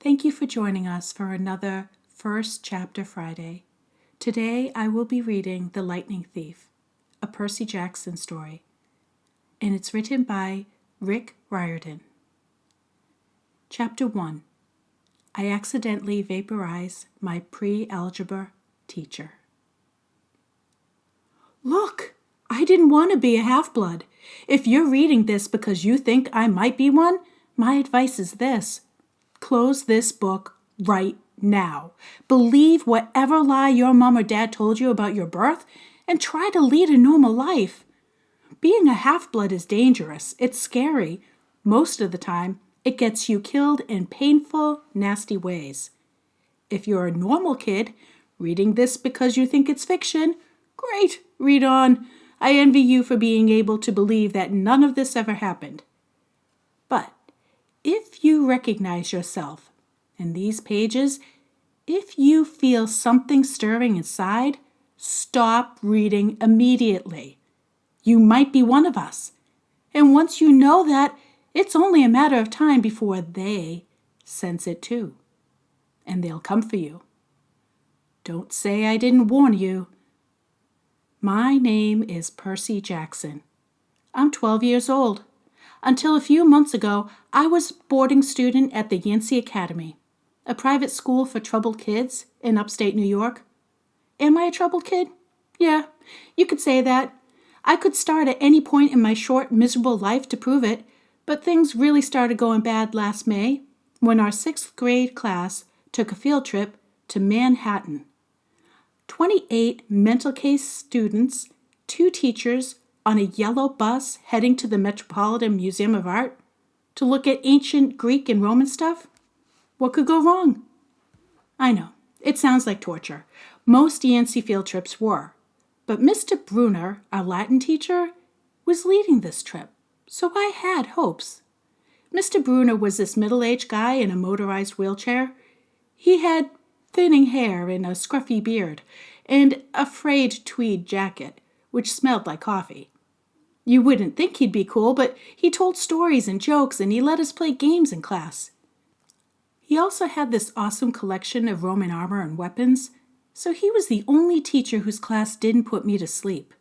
Thank you for joining us for another First Chapter Friday. Today I will be reading The Lightning Thief, a Percy Jackson story, and it's written by Riordan. Chapter 1. I accidentally vaporize my pre-algebra teacher. Look! I didn't want to be a half-blood. If you're reading this because you think I might be one, my advice is this. Close this book right now. Believe whatever lie your mom or dad told you about your birth and try to lead a normal life. Being a half-blood is dangerous. It's scary. Most of the time, it gets you killed in painful, nasty ways. If you're a normal kid, reading this because you think it's fiction, great, read on. I envy you for being able to believe that none of this ever happened. But if you recognize yourself in these pages, if you feel something stirring inside, stop reading immediately. You might be one of us. And once you know that, it's only a matter of time before they sense it too. And they'll come for you. Don't say I didn't warn you. My name is Percy Jackson. I'm 12 years old. Until a few months ago, I was a boarding student at the Yancey Academy, a private school for troubled kids in upstate New York. Am I a troubled kid? Yeah, you could say that. I could start at any point in my short, miserable life to prove it, but things really started going bad last May when our 6th grade class took a field trip to Manhattan. 28 mental case students, 2 teachers, on a yellow bus heading to the Metropolitan Museum of Art to look at ancient Greek and Roman stuff? What could go wrong? I know, it sounds like torture. Most Yancey field trips were. But Mr. Brunner, our Latin teacher, was leading this trip, so I had hopes. Mr. Brunner was this middle-aged guy in a motorized wheelchair. He had thinning hair and a scruffy beard, and a frayed tweed jacket, which smelled like coffee. You wouldn't think he'd be cool, but he told stories and jokes, and he let us play games in class. He also had this awesome collection of Roman armor and weapons, so he was the only teacher whose class didn't put me to sleep.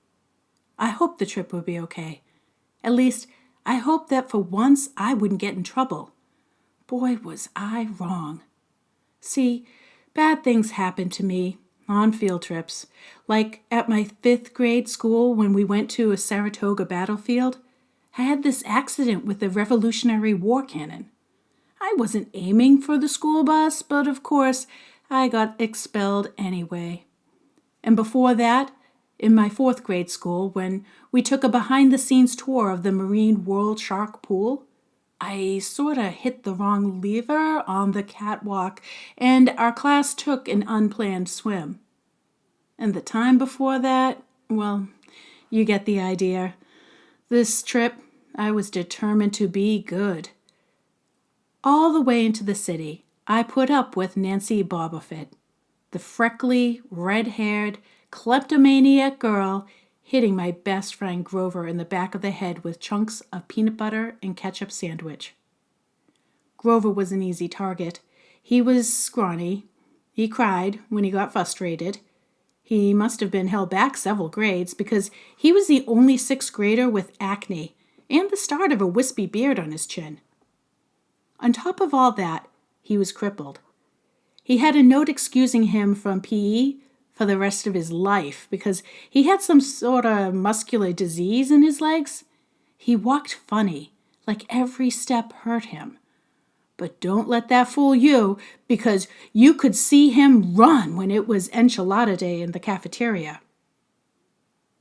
I hoped the trip would be okay. At least, I hoped that for once I wouldn't get in trouble. Boy, was I wrong. See, bad things happened to me on field trips, like at my 5th grade school when we went to a Saratoga battlefield. I had this accident with the Revolutionary War cannon. I wasn't aiming for the school bus, but of course I got expelled anyway. And before that, in my 4th grade school, when we took a behind-the-scenes tour of the Marine World Shark Pool, I sort of hit the wrong lever on the catwalk, and our class took an unplanned swim. And the time before that, well, you get the idea. This trip, I was determined to be good. All the way into the city, I put up with Nancy Bobofit, the freckly, red-haired, kleptomaniac girl hitting my best friend Grover in the back of the head with chunks of peanut butter and ketchup sandwich. Grover was an easy target. He was scrawny. He cried when he got frustrated. He must have been held back several grades because he was the only 6th grader with acne and the start of a wispy beard on his chin. On top of all that, he was crippled. He had a note excusing him from PE for the rest of his life because he had some sort of muscular disease in his legs. He walked funny, like every step hurt him. But don't let that fool you, because you could see him run when it was enchilada day in the cafeteria.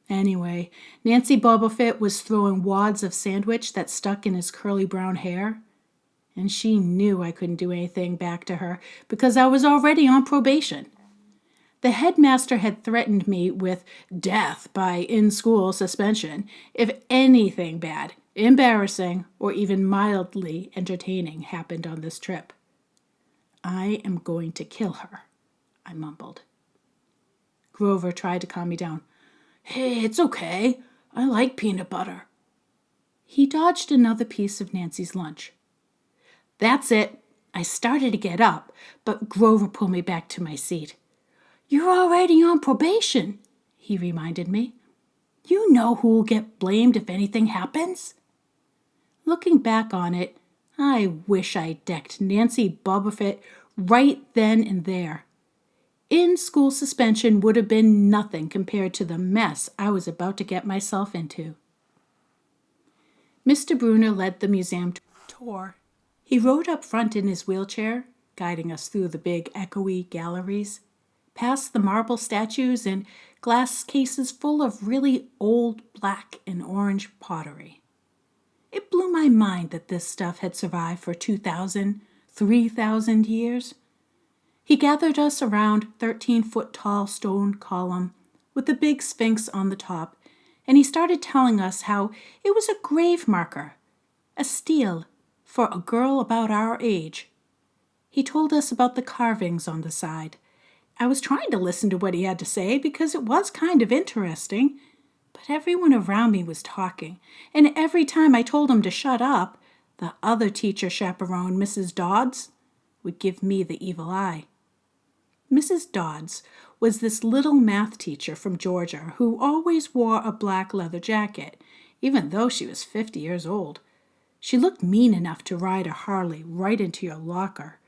Anyway, Nancy Bobofit was throwing wads of sandwich that stuck in his curly brown hair, and she knew I couldn't do anything back to her because I was already on probation. The headmaster had threatened me with death by in-school suspension if anything bad, embarrassing, or even mildly entertaining happened on this trip. I am going to kill her, I mumbled. Grover tried to calm me down. Hey, it's okay. I like peanut butter. He dodged another piece of Nancy's lunch. That's it. I started to get up, but Grover pulled me back to my seat. "You're already on probation," he reminded me. "You know who'll get blamed if anything happens?" Looking back on it, I wish I decked Nancy Bobofit right then and there. In-school suspension would have been nothing compared to the mess I was about to get myself into. Mr. Bruner led the museum tour. He rode up front in his wheelchair, guiding us through the big echoey galleries, past the marble statues and glass cases full of really old black and orange pottery. It blew my mind that this stuff had survived for 2,000, 3,000 years. He gathered us around 13-foot-tall stone column with the big sphinx on the top, and he started telling us how it was a grave marker, a stele for a girl about our age. He told us about the carvings on the side. I was trying to listen to what he had to say because it was kind of interesting, but everyone around me was talking, and every time I told him to shut up, the other teacher chaperone, Mrs. Dodds, would give me the evil eye. Mrs. Dodds was this little math teacher from Georgia who always wore a black leather jacket, even though she was 50 years old. She looked mean enough to ride a Harley right into your locker.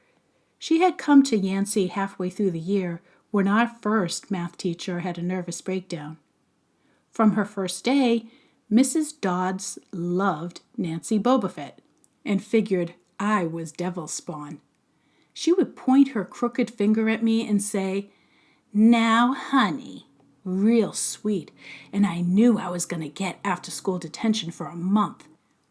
She had come to Yancey halfway through the year when our first math teacher had a nervous breakdown. From her first day, Mrs. Dodds loved Nancy Bobofit and figured I was devil spawn. She would point her crooked finger at me and say, "Now, honey," real sweet, and I knew I was going to get after-school detention for a month.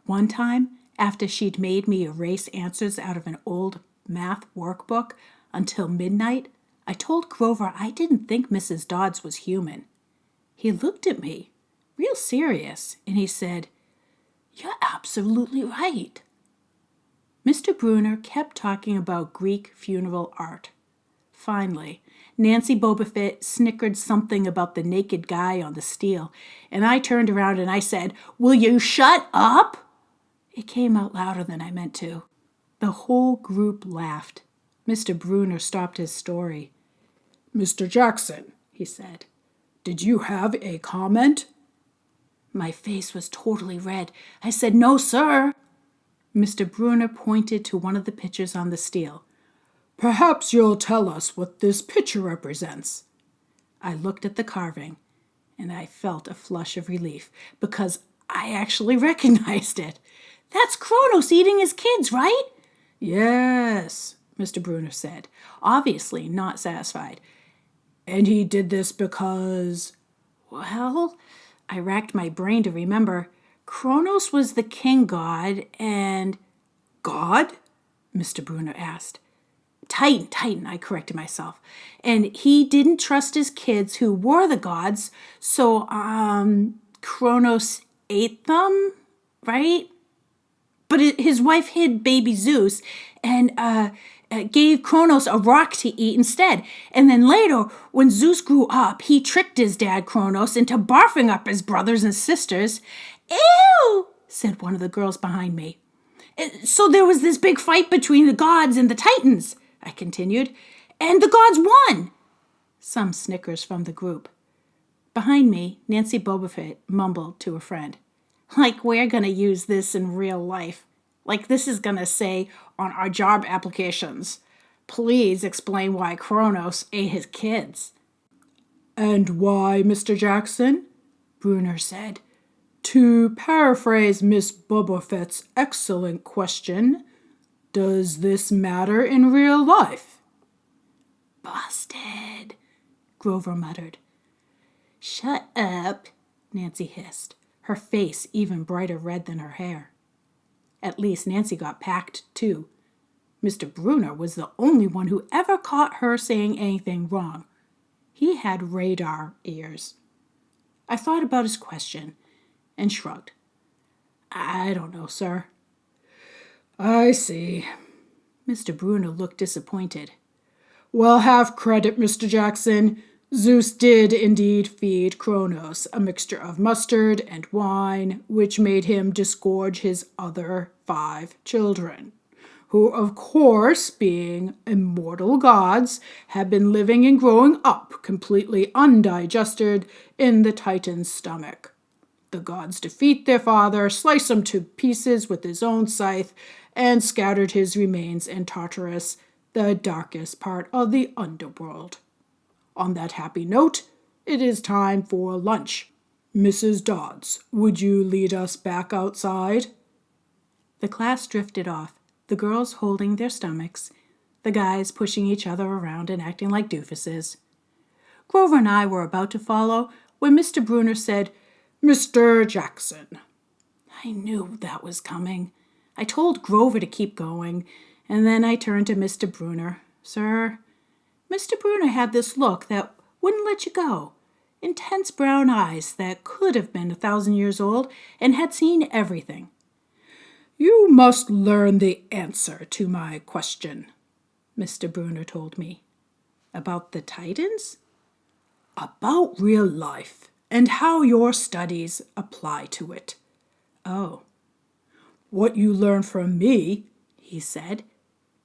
One time, after she'd made me erase answers out of an old math workbook until midnight, I told Grover I didn't think Mrs. Dodds was human. He looked at me, real serious, and he said, "You're absolutely right." Mr. Bruner kept talking about Greek funeral art. Finally, Nancy Bobofit snickered something about the naked guy on the stele, and I turned around and I said, "Will you shut up?" It came out louder than I meant to. The whole group laughed. Mr. Bruner stopped his story. "Mr. Jackson," he said, "did you have a comment?" My face was totally red. I said, "No, sir." Mr. Bruner pointed to one of the pictures on the stele. "Perhaps you'll tell us what this picture represents." I looked at the carving, and I felt a flush of relief because I actually recognized it. "That's Kronos eating his kids, right?" "Yes," Mr. Bruner said, obviously not satisfied. "And he did this because—" Well, I racked my brain to remember. Kronos was the king god, and... "God?" Mr. Bruner asked. Titan, I corrected myself. "And he didn't trust his kids who were the gods, so, Kronos ate them, right? But his wife hid baby Zeus and, gave Kronos a rock to eat instead. And then later, when Zeus grew up, he tricked his dad, Kronos, into barfing up his brothers and sisters." "Ew!" said one of the girls behind me. "So there was this big fight between the gods and the Titans," I continued, "and the gods won." Some snickers from the group. Behind me, Nancy Bobofit mumbled to a friend, "Like we're going to use this in real life. Like this is going to say on our job applications, 'Please explain why Kronos ate his kids.'" "And why, Mr. Jackson?" Bruner said. "To paraphrase Miss Bobofet's excellent question, does this matter in real life?" "Busted," Grover muttered. "Shut up," Nancy hissed, her face even brighter red than her hair. At least Nancy got packed, too. Mr. Bruner was the only one who ever caught her saying anything wrong. He had radar ears. I thought about his question and shrugged. "I don't know, sir." "I see." Mr. Bruner looked disappointed. "Well, have credit, Mr. Jackson. Zeus did indeed feed Kronos a mixture of mustard and wine, which made him disgorge his other 5 children, who, of course, being immortal gods, had been living and growing up completely undigested in the Titan's stomach. The gods defeat their father, slice him to pieces with his own scythe, and scattered his remains in Tartarus, the darkest part of the underworld. On that happy note, it is time for lunch. Mrs. Dodds, would you lead us back outside? The class drifted off, the girls holding their stomachs, the guys pushing each other around and acting like doofuses. Grover and I were about to follow when Mr. Bruner said, "Mr. Jackson." I knew that was coming. I told Grover to keep going, and then I turned to Mr. Bruner. "Sir." Mr. Bruner had this look that wouldn't let you go. Intense brown eyes that could have been 1,000 years old and had seen everything. "You must learn the answer to my question," Mr. Bruner told me. About the Titans? About real life and how your studies apply to it. Oh. What you learn from me, he said,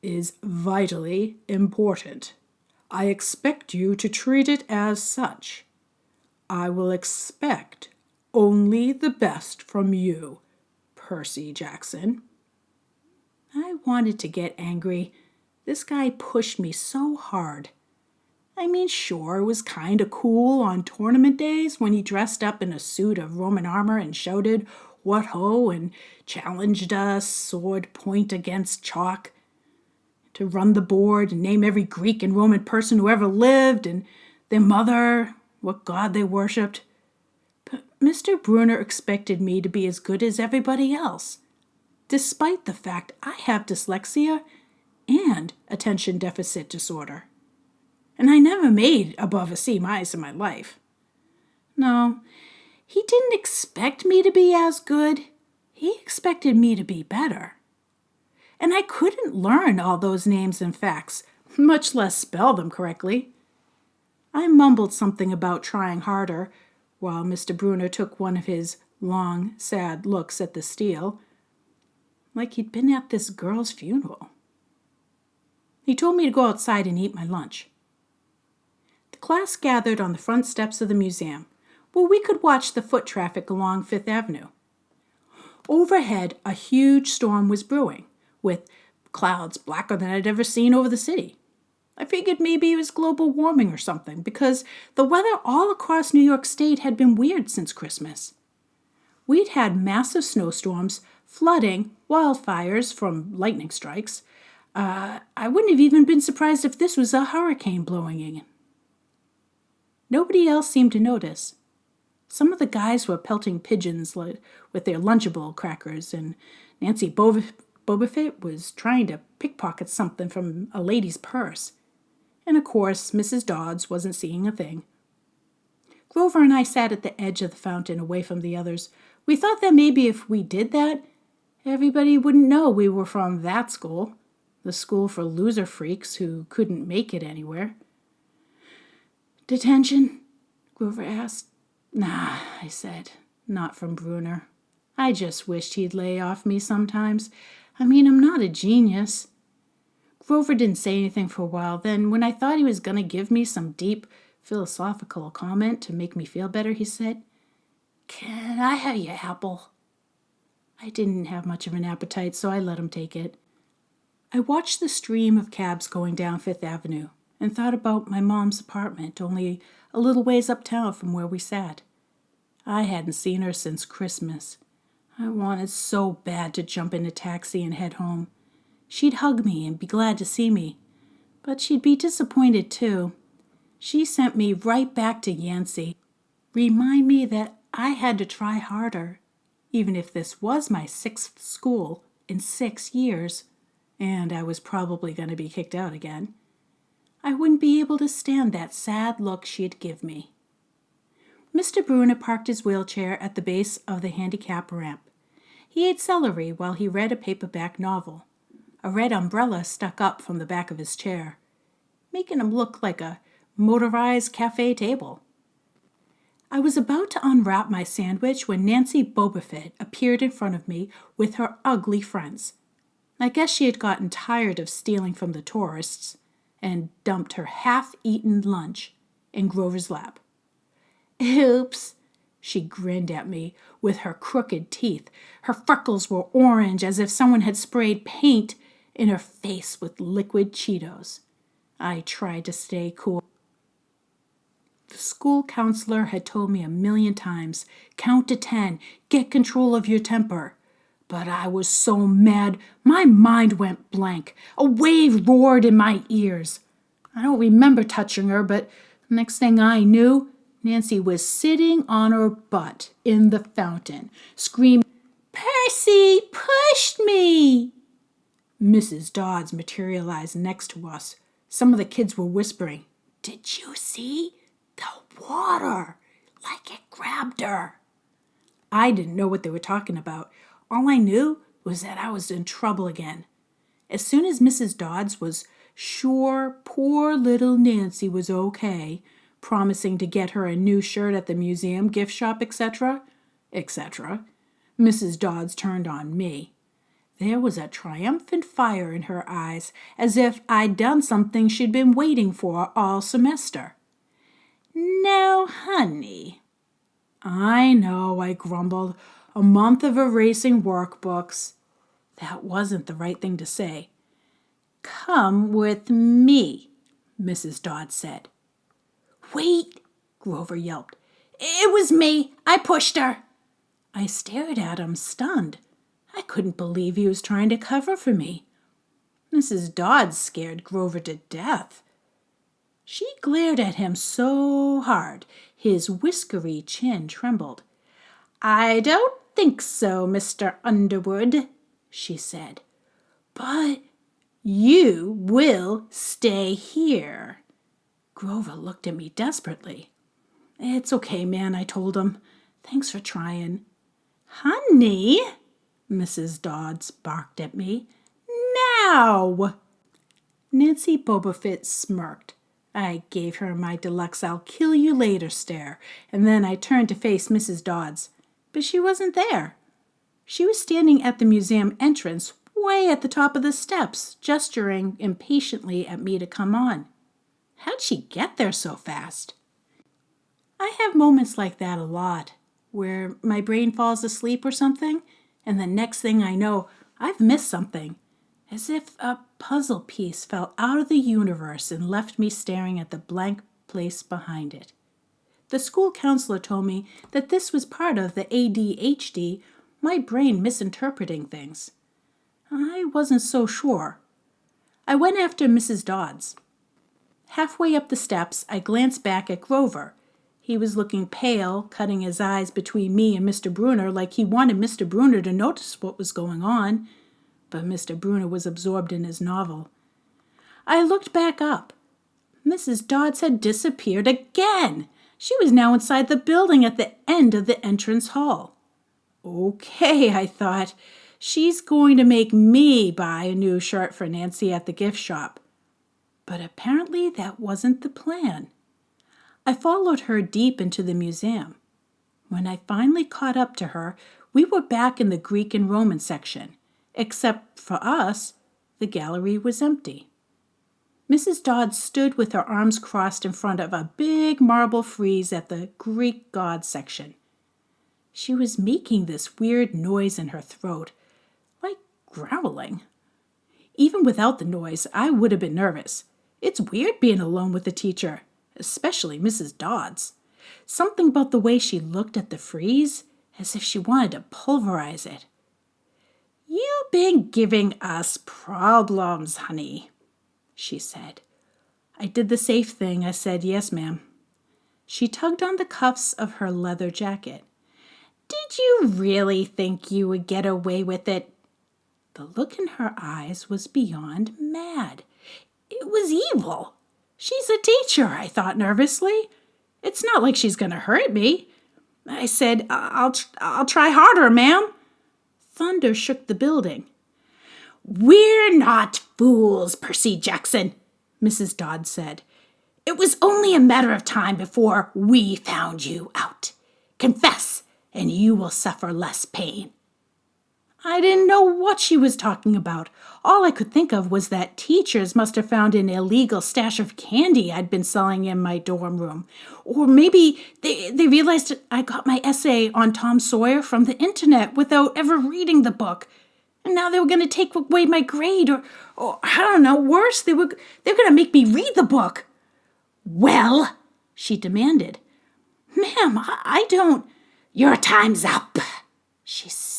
is vitally important. I expect you to treat it as such. I will expect only the best from you, Percy Jackson. I wanted to get angry. This guy pushed me so hard. I mean, sure, it was kind of cool on tournament days when he dressed up in a suit of Roman armor and shouted, "What ho!" and challenged us, sword point against chalk, to run the board and name every Greek and Roman person who ever lived and their mother, what god they worshipped. But Mr. Bruner expected me to be as good as everybody else, despite the fact I have dyslexia and attention deficit disorder. And I never made above a C- in my life. No, he didn't expect me to be as good. He expected me to be better. And I couldn't learn all those names and facts, much less spell them correctly. I mumbled something about trying harder, while Mr. Bruner took one of his long, sad looks at the steel, like he'd been at this girl's funeral. He told me to go outside and eat my lunch. The class gathered on the front steps of the museum, where we could watch the foot traffic along Fifth Avenue. Overhead, a huge storm was brewing, with clouds blacker than I'd ever seen over the city. I figured maybe it was global warming or something, because the weather all across New York State had been weird since Christmas. We'd had massive snowstorms, flooding, wildfires from lightning strikes. I wouldn't have even been surprised if this was a hurricane blowing in. Nobody else seemed to notice. Some of the guys were pelting pigeons with their Lunchable crackers, and Nancy Bobofit was trying to pickpocket something from a lady's purse. And of course, Mrs. Dodds wasn't seeing a thing. Grover and I sat at the edge of the fountain away from the others. We thought that maybe if we did that, everybody wouldn't know we were from that school, the school for loser freaks who couldn't make it anywhere. "Detention?" Grover asked. "Nah," I said, "not from Bruner. I just wished he'd lay off me sometimes. I mean, I'm not a genius." Grover didn't say anything for a while. Then, when I thought he was going to give me some deep, philosophical comment to make me feel better, he said, "Can I have your apple?" I didn't have much of an appetite, so I let him take it. I watched the stream of cabs going down Fifth Avenue and thought about my mom's apartment, only a little ways uptown from where we sat. I hadn't seen her since Christmas. I wanted so bad to jump in a taxi and head home. She'd hug me and be glad to see me, but she'd be disappointed too. She sent me right back to Yancey. Remind me that I had to try harder, even if this was my 6th school in 6 years, and I was probably going to be kicked out again. I wouldn't be able to stand that sad look she'd give me. Mr. Bruner parked his wheelchair at the base of the handicap ramp. He ate celery while he read a paperback novel. A red umbrella stuck up from the back of his chair, making him look like a motorized cafe table. I was about to unwrap my sandwich when Nancy Bobofit appeared in front of me with her ugly friends. I guess she had gotten tired of stealing from the tourists and dumped her half-eaten lunch in Grover's lap. Oops, she grinned at me with her crooked teeth. Her freckles were orange as if someone had sprayed paint in her face with liquid Cheetos. I tried to stay cool. The school counselor had told me 1,000,000 times, count to 10, get control of your temper. But I was so mad, my mind went blank. A wave roared in my ears. I don't remember touching her, but next thing I knew, Nancy was sitting on her butt in the fountain, screaming, "Percy pushed me!" Mrs. Dodds materialized next to us. Some of the kids were whispering, "Did you see? The water! Like it grabbed her." I didn't know what they were talking about. All I knew was that I was in trouble again. As soon as Mrs. Dodds was sure poor little Nancy was okay, promising to get her a new shirt at the museum, gift shop, etc., Mrs. Dodds turned on me. There was a triumphant fire in her eyes, as if I'd done something she'd been waiting for all semester. "No, honey." "I know," I grumbled. "A month of erasing workbooks." That wasn't the right thing to say. "Come with me," Mrs. Dodd said. "Wait," Grover yelped. "It was me. I pushed her." I stared at him, stunned. I couldn't believe he was trying to cover for me. Mrs. Dodd scared Grover to death. She glared at him so hard, his whiskery chin trembled. "I don't think so, Mr. Underwood," she said. "But you will stay here." Grover looked at me desperately. "It's okay, man," I told him. "Thanks for trying." "Honey," Mrs. Dodds barked at me. "Now!" Nancy Bobofit smirked. I gave her my deluxe "I'll kill you later" stare, and then I turned to face Mrs. Dodds. But she wasn't there. She was standing at the museum entrance, way at the top of the steps, gesturing impatiently at me to come on. How'd she get there so fast? I have moments like that a lot, where my brain falls asleep or something, and the next thing I know, I've missed something, as if a puzzle piece fell out of the universe and left me staring at the blank place behind it. The school counselor told me that this was part of the ADHD, my brain misinterpreting things. I wasn't so sure. I went after Mrs. Dodds. Halfway up the steps, I glanced back at Grover. He was looking pale, cutting his eyes between me and Mr. Brunner like he wanted Mr. Brunner to notice what was going on. But Mr. Brunner was absorbed in his novel. I looked back up. Mrs. Dodds had disappeared again. She was now inside the building at the end of the entrance hall. Okay, I thought, she's going to make me buy a new shirt for Nancy at the gift shop. But apparently that wasn't the plan. I followed her deep into the museum. When I finally caught up to her, we were back in the Greek and Roman section. Except for us, the gallery was empty. Mrs. Dodd stood with her arms crossed in front of a big marble frieze at the Greek gods section. She was making this weird noise in her throat, like growling. Even without the noise, I would have been nervous. It's weird being alone with the teacher, especially Mrs. Dodds. Something about the way she looked at the frieze, as if she wanted to pulverize it. "You've been giving us problems, honey," she said. I did the safe thing. I said, "Yes, ma'am." She tugged on the cuffs of her leather jacket. "Did you really think you would get away with it?" The look in her eyes was beyond mad. It was evil. "She's a teacher," I thought nervously. "It's not like she's going to hurt me." I said, I'll try harder, ma'am." Thunder shook the building. "We're not fools, Percy Jackson," Mrs. Dodd said. "It was only a matter of time before we found you out. Confess, and you will suffer less pain." I didn't know what she was talking about. All I could think of was that teachers must have found an illegal stash of candy I'd been selling in my dorm room. Or maybe they realized I got my essay on Tom Sawyer from the internet without ever reading the book. And now they were going to take away my grade, or I don't know, worse, they're going to make me read the book. Well, she demanded. Ma'am, I don't. Your time's up, she said.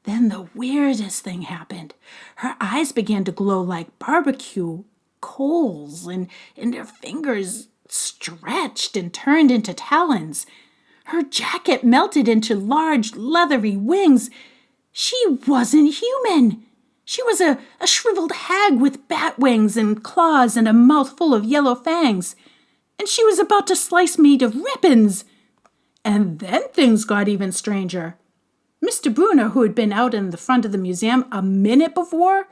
Then the weirdest thing happened. Her eyes began to glow like barbecue coals, and her fingers stretched and turned into talons. Her jacket melted into large leathery wings. She wasn't human. She was a shriveled hag with bat wings and claws and a mouth full of yellow fangs. And she was about to slice me to ribbons. And then things got even stranger. Mr. Bruner, who had been out in the front of the museum a minute before,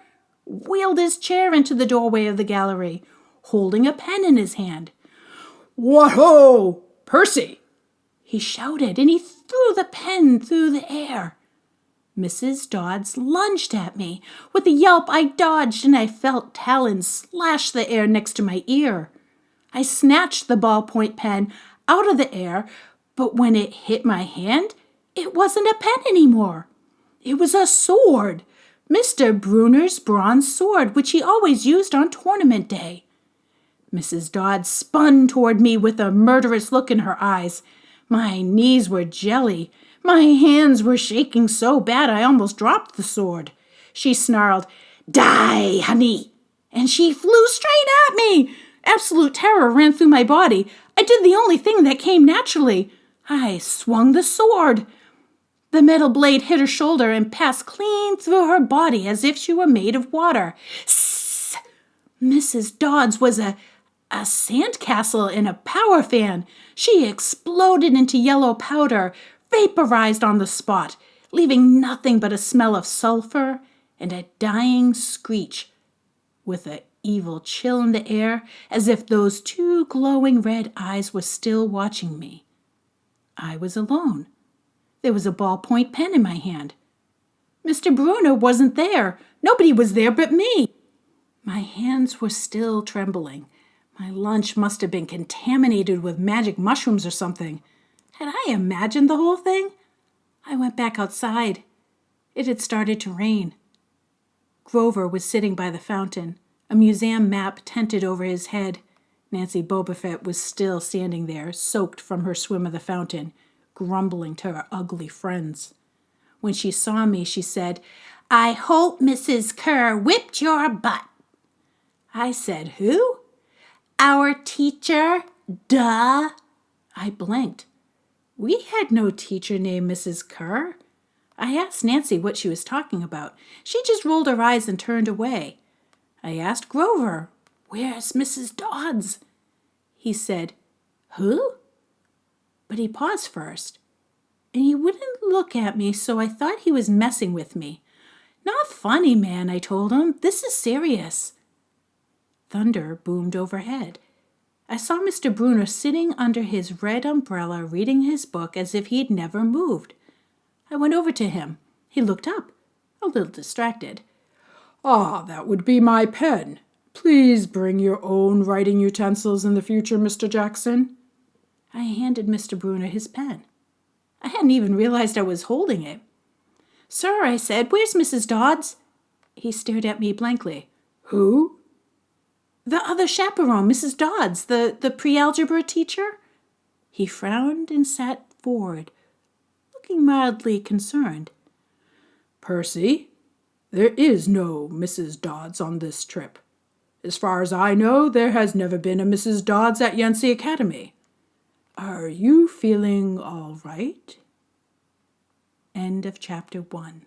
wheeled his chair into the doorway of the gallery, holding a pen in his hand. "What-ho, Percy!" he shouted, and he threw the pen through the air. Mrs. Dodds lunged at me. With a yelp, I dodged, and I felt talons slash the air next to my ear. I snatched the ballpoint pen out of the air, but when it hit my hand, it wasn't a pen anymore. It was a sword, Mr. Bruner's bronze sword, which he always used on tournament day. Mrs. Dodds spun toward me with a murderous look in her eyes. My knees were jelly. My hands were shaking so bad I almost dropped the sword. She snarled, "Die, honey!" and she flew straight at me. Absolute terror ran through my body. I did the only thing that came naturally. I swung the sword. The metal blade hit her shoulder and passed clean through her body as if she were made of water. Sss! Mrs. Dodds was a sandcastle in a power fan. She exploded into yellow powder, vaporized on the spot, leaving nothing but a smell of sulfur and a dying screech, with an evil chill in the air, as if those two glowing red eyes were still watching me. I was alone. There was a ballpoint pen in my hand. Mr. Bruner wasn't there. Nobody was there but me. My hands were still trembling. My lunch must have been contaminated with magic mushrooms or something. Had I imagined the whole thing? I went back outside. It had started to rain. Grover was sitting by the fountain, a museum map tented over his head. Nancy Bobofet was still standing there, soaked from her swim of the fountain, grumbling to her ugly friends. When she saw me, she said, "I hope Mrs. Kerr whipped your butt." I said, "Who?" "Our teacher, duh." I blinked. We had no teacher named Mrs. Kerr. I asked Nancy what she was talking about. She just rolled her eyes and turned away. I asked Grover, "Where's Mrs. Dodds?" He said, "Who?" But he paused first, and he wouldn't look at me, so I thought he was messing with me. "Not funny, man," I told him. "This is serious." Thunder boomed overhead. I saw Mr. Bruner sitting under his red umbrella reading his book as if he'd never moved. I went over to him. He looked up, a little distracted. "Ah, that would be my pen. Please bring your own writing utensils in the future, Mr. Jackson." I handed Mr. Bruner his pen. I hadn't even realized I was holding it. "Sir," I said, "where's Mrs. Dodds?" He stared at me blankly. "Who?" "The other chaperone, Mrs. Dodds, the pre-algebra teacher." He frowned and sat forward, looking mildly concerned. "Percy, there is no Mrs. Dodds on this trip. As far as I know, there has never been a Mrs. Dodds at Yancey Academy. Are you feeling all right?" End of chapter 1.